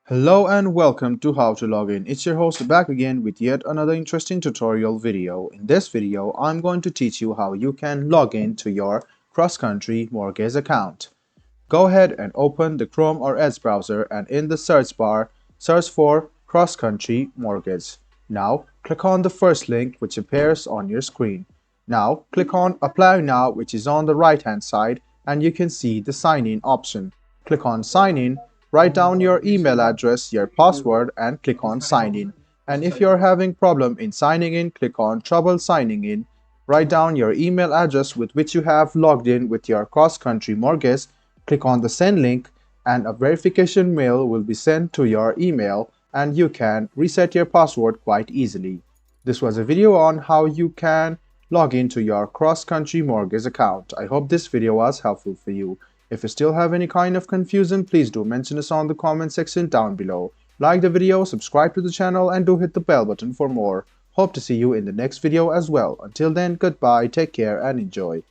Hello and welcome to How to Log In. It's your host back again with yet another interesting tutorial video. In this video, I'm going to teach you how you can log in to your Crosscountry mortgage account. Go ahead and open the Chrome or Edge browser and in the search bar, search for Crosscountry Mortgage. Now, click on the first link which appears on your screen. Now, click on Apply Now which is on the right hand side and you can see the sign in option. Click on Sign In. Write down your email address, your password and click on sign in. And if you're having problem in signing in, click on trouble signing in. Write down your email address with which you have logged in with your cross-country mortgage. Click on the send link and a verification mail will be sent to your email and you can reset your password quite easily. This was a video on how you can log into your cross-country mortgage account. I hope this video was helpful for you. If you still have any kind of confusion, please do mention us on the comment section down below. Like the video, subscribe to the channel and do hit the bell button for more. Hope to see you in the next video as well. Until then, goodbye, take care and enjoy.